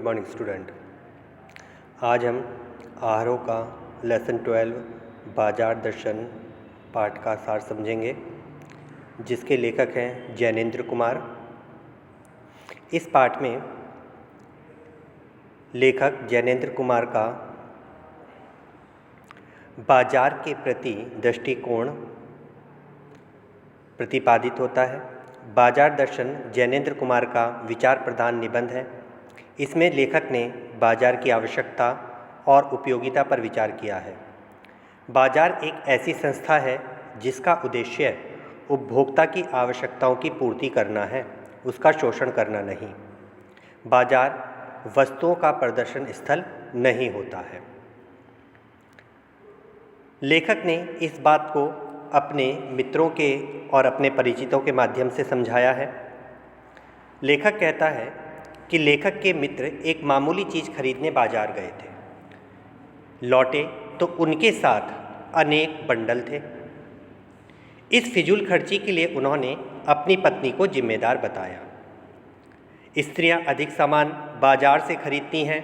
Morning student. आज हम आहारों का लेसन 12 बाजार दर्शन पाठ का सार समझेंगे, जिसके लेखक हैं जैनेंद्र कुमार। इस पाठ में लेखक जैनेंद्र कुमार का बाजार के प्रति दृष्टिकोण प्रतिपादित होता है। बाजार दर्शन जैनेंद्र कुमार का विचार प्रधान निबंध है। इसमें लेखक ने बाजार की आवश्यकता और उपयोगिता पर विचार किया है। बाजार एक ऐसी संस्था है जिसका उद्देश्य उपभोक्ता की आवश्यकताओं की पूर्ति करना है, उसका शोषण करना नहीं। बाजार वस्तुओं का प्रदर्शन स्थल नहीं होता है। लेखक ने इस बात को अपने मित्रों के और अपने परिचितों के माध्यम से समझाया है। लेखक कहता है कि लेखक के मित्र एक मामूली चीज़ खरीदने बाजार गए थे। लौटे तो उनके साथ अनेक बंडल थे। इस फिजूल खर्ची के लिए उन्होंने अपनी पत्नी को जिम्मेदार बताया। स्त्रियां अधिक सामान बाजार से खरीदती हैं,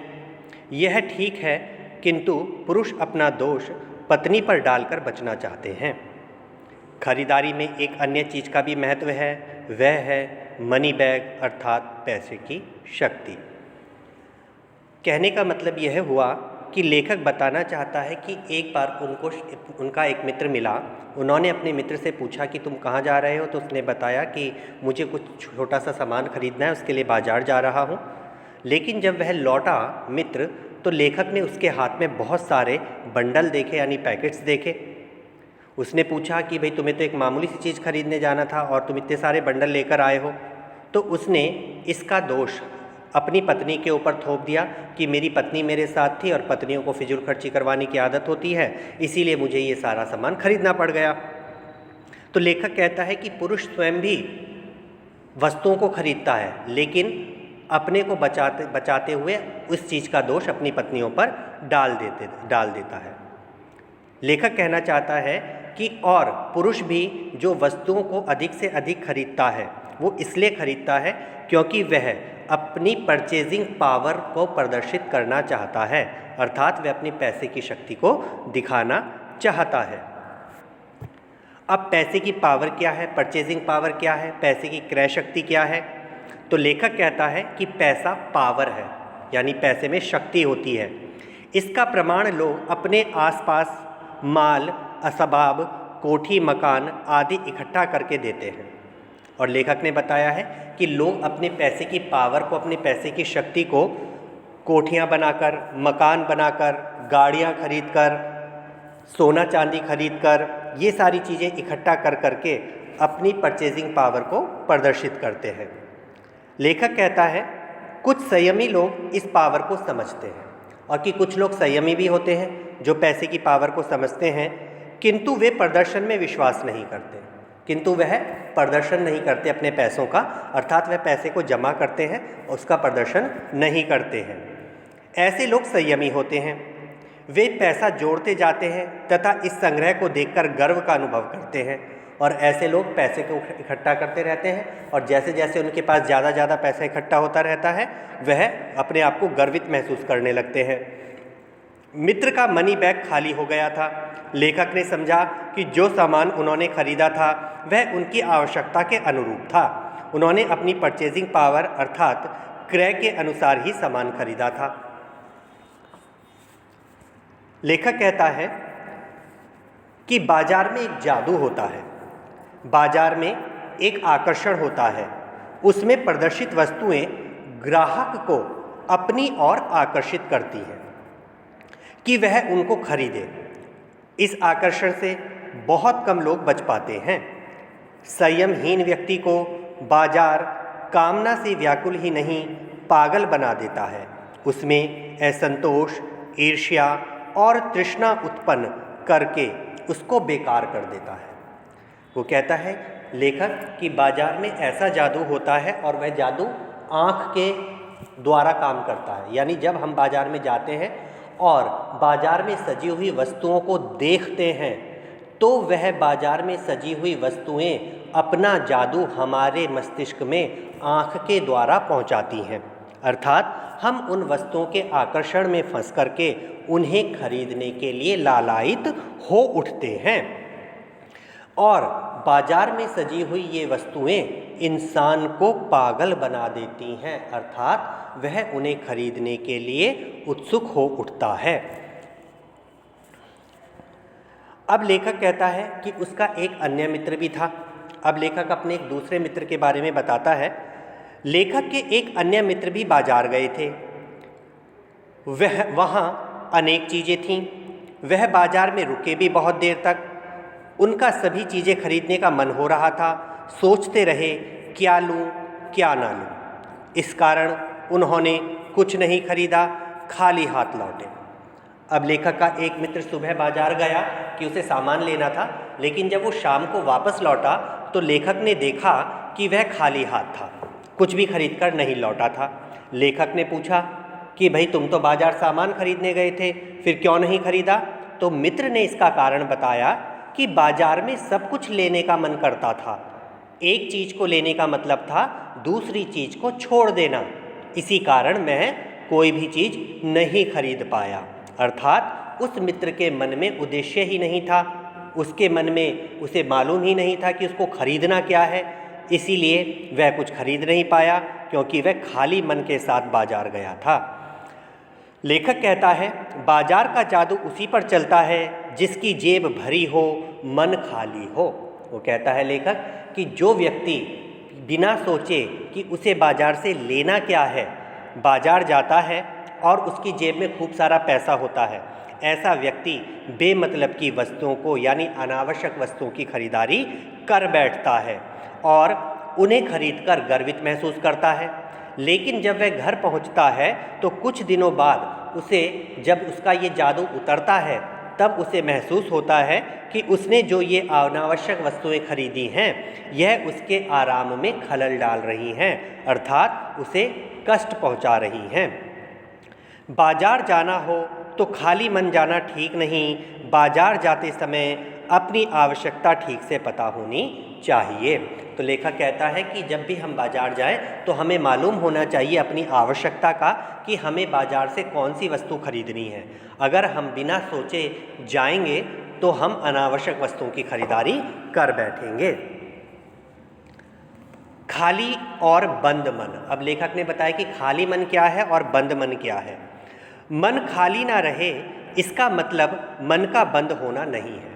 यह ठीक है, किंतु पुरुष अपना दोष पत्नी पर डालकर बचना चाहते हैं। खरीदारी में एक अन्य चीज़ का भी महत्व है, वह है मनी बैग अर्थात पैसे की शक्ति। कहने का मतलब यह हुआ कि लेखक बताना चाहता है कि एक बार उनका एक मित्र मिला। उन्होंने अपने मित्र से पूछा कि तुम कहाँ जा रहे हो, तो उसने बताया कि मुझे कुछ छोटा सा सामान खरीदना है, उसके लिए बाजार जा रहा हूँ। लेकिन जब वह लौटा मित्र, तो लेखक ने उसके हाथ में बहुत सारे बंडल देखे, यानी पैकेट्स देखे। उसने पूछा कि भाई तुम्हें तो एक मामूली सी चीज़ खरीदने जाना था और तुम इतने सारे बंडल लेकर आए हो। तो उसने इसका दोष अपनी पत्नी के ऊपर थोप दिया कि मेरी पत्नी मेरे साथ थी और पत्नियों को फिजूल खर्ची करवाने की आदत होती है, इसीलिए मुझे ये सारा सामान खरीदना पड़ गया। तो लेखक कहता है कि पुरुष स्वयं भी वस्तुओं को खरीदता है, लेकिन अपने को बचाते हुए उस चीज़ का दोष अपनी पत्नियों पर डाल देता है। लेखक कहना चाहता है कि और पुरुष भी जो वस्तुओं को अधिक से अधिक खरीदता है, वो इसलिए खरीदता है क्योंकि वह अपनी परचेजिंग पावर को प्रदर्शित करना चाहता है, अर्थात वह अपनी पैसे की शक्ति को दिखाना चाहता है। अब पैसे की पावर क्या है, परचेजिंग पावर क्या है, पैसे की क्रय शक्ति क्या है? तो लेखक कहता है कि पैसा पावर है, यानी पैसे में शक्ति होती है। इसका प्रमाण लोग अपने आसपास माल, असबाब, कोठी, मकान आदि इकट्ठा करके देते हैं। और लेखक ने बताया है कि लोग अपने पैसे की पावर को, अपने पैसे की शक्ति को कोठियाँ बनाकर, मकान बनाकर, गाड़ियाँ खरीदकर, सोना चांदी खरीदकर, ये सारी चीज़ें इकट्ठा कर करके अपनी परचेजिंग पावर को प्रदर्शित करते हैं। लेखक कहता है कुछ संयमी लोग इस पावर को समझते हैं और कि कुछ लोग संयमी भी होते हैं जो पैसे की पावर को समझते हैं, किंतु वे प्रदर्शन में विश्वास नहीं करते। वह प्रदर्शन नहीं करते अपने पैसों का, अर्थात वह पैसे को जमा करते हैं, उसका प्रदर्शन नहीं करते हैं। ऐसे लोग संयमी होते हैं। वे पैसा जोड़ते जाते हैं तथा इस संग्रह को देखकर गर्व का अनुभव करते हैं। और ऐसे लोग पैसे को इकट्ठा करते रहते हैं और जैसे जैसे उनके पास ज़्यादा पैसा इकट्ठा होता रहता है, वह अपने आप को गर्वित महसूस करने लगते हैं। मित्र का मनी बैग खाली हो गया था। लेखक ने समझा कि जो सामान उन्होंने खरीदा था वह उनकी आवश्यकता के अनुरूप था। उन्होंने अपनी परचेजिंग पावर अर्थात क्रय के अनुसार ही सामान खरीदा था। लेखक कहता है कि बाजार में एक जादू होता है, बाजार में एक आकर्षण होता है। उसमें प्रदर्शित वस्तुएं ग्राहक को अपनी ओर आकर्षित करती हैं कि वह उनको खरीदे। इस आकर्षण से बहुत कम लोग बच पाते हैं। संयमहीन व्यक्ति को बाजार कामना से व्याकुल ही नहीं, पागल बना देता है। उसमें असंतोष, ईर्ष्या और तृष्णा उत्पन्न करके उसको बेकार कर देता है। वो कहता है लेखक कि बाजार में ऐसा जादू होता है और वह जादू आँख के द्वारा काम करता है। यानी जब हम बाजार में जाते हैं और बाजार में सजी हुई वस्तुओं को देखते हैं, तो वह बाजार में सजी हुई वस्तुएं अपना जादू हमारे मस्तिष्क में आँख के द्वारा पहुंचाती हैं। अर्थात हम उन वस्तुओं के आकर्षण में फंस करके उन्हें खरीदने के लिए लालायित हो उठते हैं और बाजार में सजी हुई ये वस्तुएं इंसान को पागल बना देती हैं, अर्थात वह उन्हें खरीदने के लिए उत्सुक हो उठता है। अब लेखक कहता है कि उसका एक अन्य मित्र भी था। अब लेखक अपने एक दूसरे मित्र के बारे में बताता है। लेखक के एक अन्य मित्र भी बाजार गए थे। वहाँ अनेक चीज़ें थीं। वह बाजार में रुके भी बहुत देर तक। उनका सभी चीज़ें खरीदने का मन हो रहा था। सोचते रहे क्या लूँ क्या ना लूँ। इस कारण उन्होंने कुछ नहीं खरीदा, खाली हाथ लौटे। अब लेखक का एक मित्र सुबह बाजार गया कि उसे सामान लेना था, लेकिन जब वो शाम को वापस लौटा तो लेखक ने देखा कि वह खाली हाथ था, कुछ भी खरीद कर नहीं लौटा था। लेखक ने पूछा कि भाई तुम तो बाजार सामान खरीदने गए थे, फिर क्यों नहीं खरीदा? तो मित्र ने इसका कारण बताया कि बाजार में सब कुछ लेने का मन करता था। एक चीज़ को लेने का मतलब था दूसरी चीज़ को छोड़ देना। इसी कारण मैं कोई भी चीज़ नहीं खरीद पाया। अर्थात उस मित्र के मन में उद्देश्य ही नहीं था, उसके मन में उसे मालूम ही नहीं था कि उसको खरीदना क्या है, इसीलिए वह कुछ खरीद नहीं पाया क्योंकि वह खाली मन के साथ बाजार गया था। लेखक कहता है बाजार का जादू उसी पर चलता है जिसकी जेब भरी हो, मन खाली हो। वो कहता है लेखक कि जो व्यक्ति बिना सोचे कि उसे बाजार से लेना क्या है बाजार जाता है और उसकी जेब में खूब सारा पैसा होता है, ऐसा व्यक्ति बेमतलब की वस्तुओं को यानी अनावश्यक वस्तुओं की खरीदारी कर बैठता है और उन्हें खरीदकर गर्वित महसूस करता है। लेकिन जब वह घर पहुंचता है तो कुछ दिनों बाद उसे जब उसका ये जादू उतरता है तब उसे महसूस होता है कि उसने जो ये अनावश्यक वस्तुएं खरीदी हैं यह उसके आराम में खलल डाल रही हैं, अर्थात उसे कष्ट पहुंचा रही हैं। बाजार जाना हो तो खाली मन जाना ठीक नहीं। बाजार जाते समय अपनी आवश्यकता ठीक से पता होनी चाहिए। तो लेखक कहता है कि जब भी हम बाजार जाएं तो हमें मालूम होना चाहिए अपनी आवश्यकता का कि हमें बाजार से कौन सी वस्तु खरीदनी है। अगर हम बिना सोचे जाएंगे तो हम अनावश्यक वस्तुओं की खरीदारी कर बैठेंगे। खाली और बंद मन। अब लेखक ने बताया कि खाली मन क्या है और बंद मन क्या है। मन खाली ना रहे इसका मतलब मन का बंद होना नहीं है।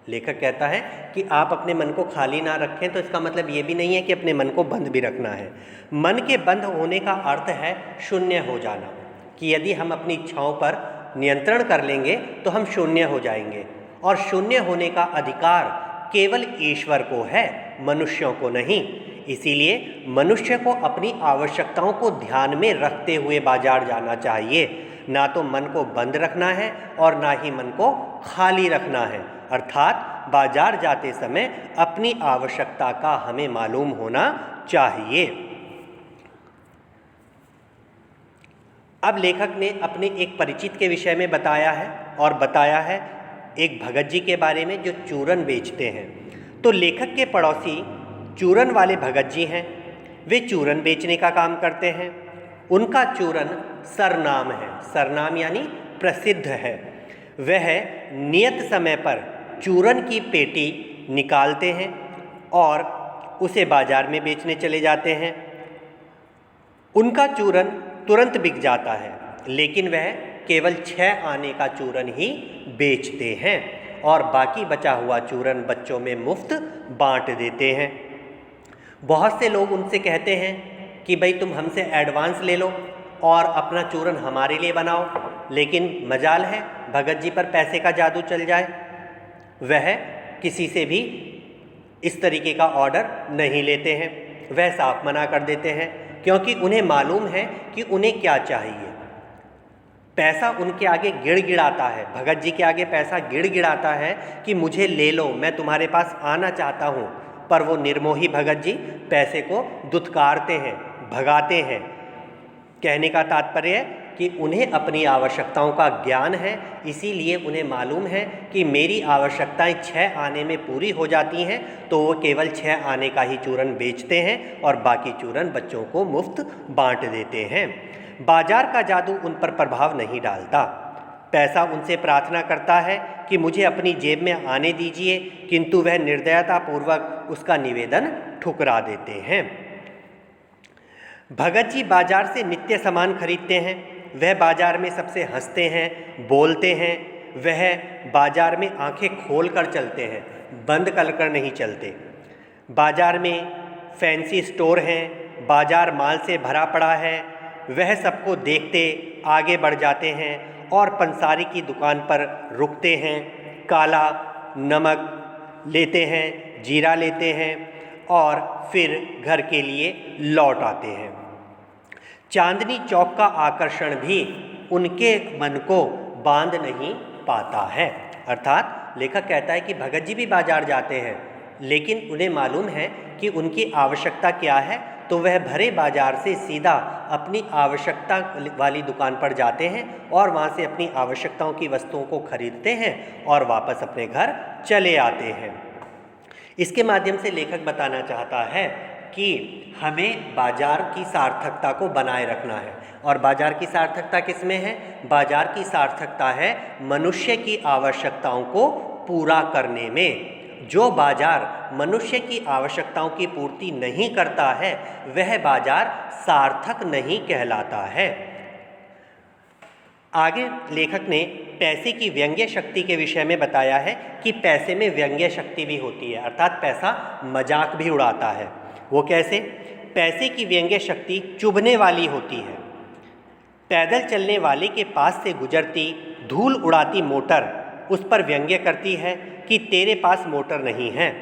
लेखक कहता है कि आप अपने मन को खाली ना रखें तो इसका मतलब ये भी नहीं है कि अपने मन को बंद भी रखना है। मन के बंद होने का अर्थ है शून्य हो जाना, कि यदि हम अपनी इच्छाओं पर नियंत्रण कर लेंगे तो हम शून्य हो जाएंगे, और शून्य होने का अधिकार केवल ईश्वर को है, मनुष्यों को नहीं। इसीलिए मनुष्य को अपनी आवश्यकताओं को ध्यान में रखते हुए बाजार जाना चाहिए। ना तो मन को बंद रखना है और ना ही मन को खाली रखना है। अर्थात बाजार जाते समय अपनी आवश्यकता का हमें मालूम होना चाहिए। अब लेखक ने अपने एक परिचित के विषय में बताया है और बताया है एक भगत जी के बारे में जो चूरन बेचते हैं। तो लेखक के पड़ोसी चूरन वाले भगत जी हैं। वे चूरन बेचने का काम करते हैं। उनका चूरन सरनाम है। सरनाम यानी प्रसिद्ध है। वह नियत समय पर चूरन की पेटी निकालते हैं और उसे बाजार में बेचने चले जाते हैं। उनका चूरन तुरंत बिक जाता है, लेकिन वह केवल 6 आने का चूरन ही बेचते हैं और बाकी बचा हुआ चूरन बच्चों में मुफ्त बांट देते हैं। बहुत से लोग उनसे कहते हैं कि भाई तुम हमसे एडवांस ले लो और अपना चूरन हमारे लिए बनाओ, लेकिन मजाल है भगत जी पर पैसे का जादू चल जाए, वह किसी से भी इस तरीके का ऑर्डर नहीं लेते हैं। वह साफ मना कर देते हैं क्योंकि उन्हें मालूम है कि उन्हें क्या चाहिए। पैसा उनके आगे गिड़गिड़ाता है, भगत जी के आगे पैसा गिड़गिड़ाता है कि मुझे ले लो, मैं तुम्हारे पास आना चाहता हूँ। पर वो निर्मोही भगत जी पैसे को दुत्कारते हैं, भगाते हैं। कहने का तात्पर्य है कि उन्हें अपनी आवश्यकताओं का ज्ञान है, इसीलिए उन्हें मालूम है कि मेरी आवश्यकताएं 6 आने में पूरी हो जाती हैं, तो वो केवल 6 आने का ही चूरन बेचते हैं और बाकी चूरन बच्चों को मुफ्त बांट देते हैं। बाजार का जादू उन पर प्रभाव नहीं डालता। पैसा उनसे प्रार्थना करता है कि मुझे अपनी जेब में आने दीजिए, किंतु वह निर्दयतापूर्वक उसका निवेदन ठुकरा देते हैं। भगत जी बाजार से नित्य सामान खरीदते हैं। वह बाजार में सबसे हंसते हैं, बोलते हैं। वह बाजार में आंखें खोल कर चलते हैं, बंद कर नहीं चलते। बाजार में फैंसी स्टोर हैं, बाजार माल से भरा पड़ा है। वह सबको देखते आगे बढ़ जाते हैं और पंसारी की दुकान पर रुकते हैं, काला नमक लेते हैं, जीरा लेते हैं और फिर घर के लिए लौट आते हैं। चांदनी चौक का आकर्षण भी उनके मन को बांध नहीं पाता है। अर्थात लेखक कहता है कि भगत जी भी बाजार जाते हैं, लेकिन उन्हें मालूम है कि उनकी आवश्यकता क्या है, तो वह भरे बाजार से सीधा अपनी आवश्यकता वाली दुकान पर जाते हैं और वहाँ से अपनी आवश्यकताओं की वस्तुओं को खरीदते हैं और वापस अपने घर चले आते हैं। इसके माध्यम से लेखक बताना चाहता है कि हमें बाजार की सार्थकता को बनाए रखना है। और बाजार की सार्थकता किस में है? बाजार की सार्थकता है मनुष्य की आवश्यकताओं को पूरा करने में। जो बाजार मनुष्य की आवश्यकताओं की पूर्ति नहीं करता है, वह बाजार सार्थक नहीं कहलाता है। आगे लेखक ने पैसे की व्यंग्य शक्ति के विषय में बताया है कि पैसे में व्यंग्य शक्ति भी होती है, अर्थात पैसा मजाक भी उड़ाता है। वो कैसे? पैसे की व्यंग्य शक्ति चुभने वाली होती है। पैदल चलने वाले के पास से गुजरती धूल उड़ाती मोटर उस पर व्यंग्य करती है कि तेरे पास मोटर नहीं है।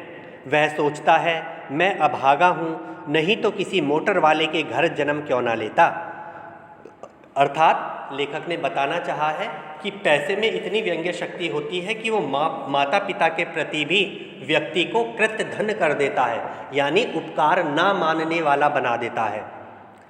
वह सोचता है मैं अभागा हूँ, नहीं तो किसी मोटर वाले के घर जन्म क्यों ना लेता। अर्थात लेखक ने बताना चाहा है कि पैसे में इतनी व्यंग्य शक्ति होती है कि वो माता पिता के प्रति भी व्यक्ति को कृतधन कर देता है, यानी उपकार ना मानने वाला बना देता है।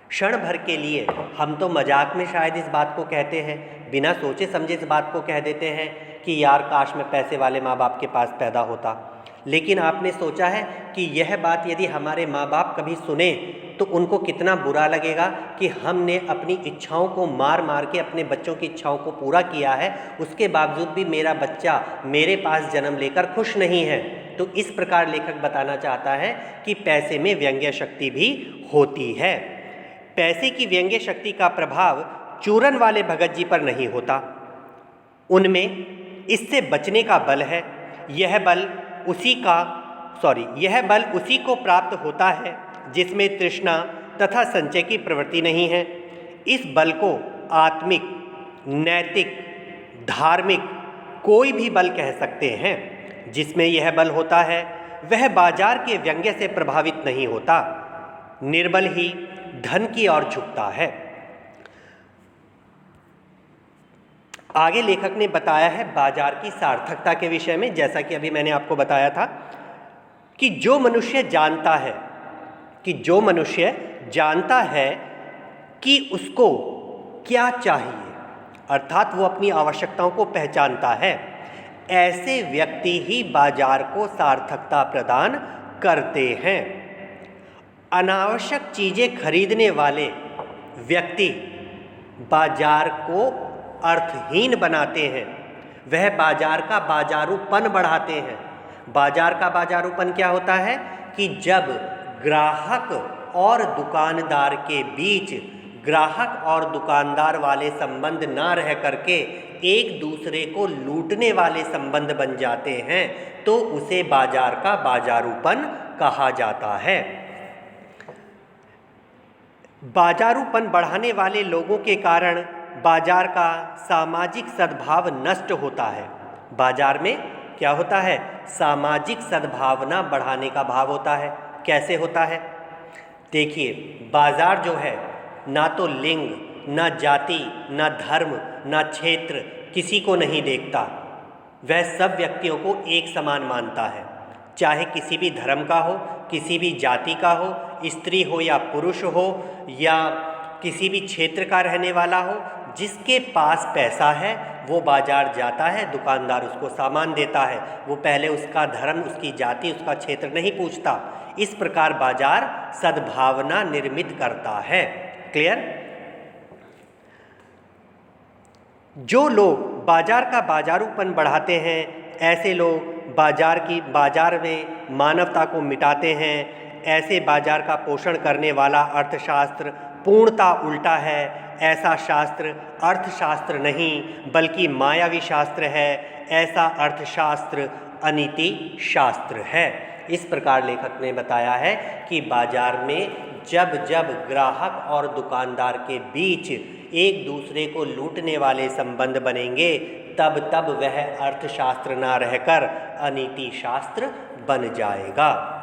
क्षण भर के लिए हम तो मजाक में शायद इस बात को कहते हैं, बिना सोचे समझे इस बात को कह देते हैं कि यार काश मैं पैसे वाले माँ बाप के पास पैदा होता। लेकिन आपने सोचा है कि यह बात यदि हमारे माँ बाप कभी सुने तो उनको कितना बुरा लगेगा कि हमने अपनी इच्छाओं को मार मार के अपने बच्चों की इच्छाओं को पूरा किया है, उसके बावजूद भी मेरा बच्चा मेरे पास जन्म लेकर खुश नहीं है। तो इस प्रकार लेखक बताना चाहता है कि पैसे में व्यंग्य शक्ति भी होती है। पैसे की व्यंग्य शक्ति का प्रभाव चूरन वाले भगत जी पर नहीं होता। उनमें इससे बचने का बल है। यह बल उसी को प्राप्त होता है जिसमें तृष्णा तथा संचय की प्रवृत्ति नहीं है। इस बल को आत्मिक, नैतिक, धार्मिक कोई भी बल कह सकते हैं। जिसमें यह बल होता है वह बाजार के व्यंग्य से प्रभावित नहीं होता, निर्बल ही धन की ओर झुकता है। आगे लेखक ने बताया है बाजार की सार्थकता के विषय में, जैसा कि अभी मैंने आपको बताया था कि जो मनुष्य जानता है कि उसको क्या चाहिए, अर्थात वो अपनी आवश्यकताओं को पहचानता है, ऐसे व्यक्ति ही बाजार को सार्थकता प्रदान करते हैं। अनावश्यक चीज़ें खरीदने वाले व्यक्ति बाजार को अर्थहीन बनाते हैं। वह बाजार का बाजारूपन बढ़ाते हैं। बाजार का बाजारूपन क्या होता है कि जब ग्राहक और दुकानदार के बीच ग्राहक और दुकानदार वाले संबंध ना रह करके एक दूसरे को लूटने वाले संबंध बन जाते हैं, तो उसे बाजार का बाजारूपन कहा जाता है। बाजारूपन बढ़ाने वाले लोगों के कारण बाजार का सामाजिक सद्भाव नष्ट होता है। बाजार में क्या होता है? सामाजिक सद्भावना बढ़ाने का भाव होता है। कैसे होता है? देखिए, बाजार जो है ना तो लिंग, ना जाति, ना धर्म, ना क्षेत्र किसी को नहीं देखता। वह सब व्यक्तियों को एक समान मानता है, चाहे किसी भी धर्म का हो, किसी भी जाति का हो, स्त्री हो या पुरुष हो, या किसी भी क्षेत्र का रहने वाला हो। जिसके पास पैसा है वो बाजार जाता है, दुकानदार उसको सामान देता है। वो पहले उसका धर्म, उसकी जाति, उसका क्षेत्र नहीं पूछता। इस प्रकार बाजार सद्भावना निर्मित करता है। क्लियर? जो लोग बाजार का बाजारूपन बढ़ाते हैं, ऐसे लोग बाजार में मानवता को मिटाते हैं। ऐसे बाजार का पोषण करने वाला अर्थशास्त्र पूर्णतः उल्टा है। ऐसा शास्त्र अर्थशास्त्र नहीं बल्कि मायावी शास्त्र है। ऐसा अर्थशास्त्र अनीति शास्त्र है। इस प्रकार लेखक ने बताया है कि बाजार में जब जब ग्राहक और दुकानदार के बीच एक दूसरे को लूटने वाले संबंध बनेंगे, तब तब वह अर्थशास्त्र ना रहकर अनीति शास्त्र बन जाएगा।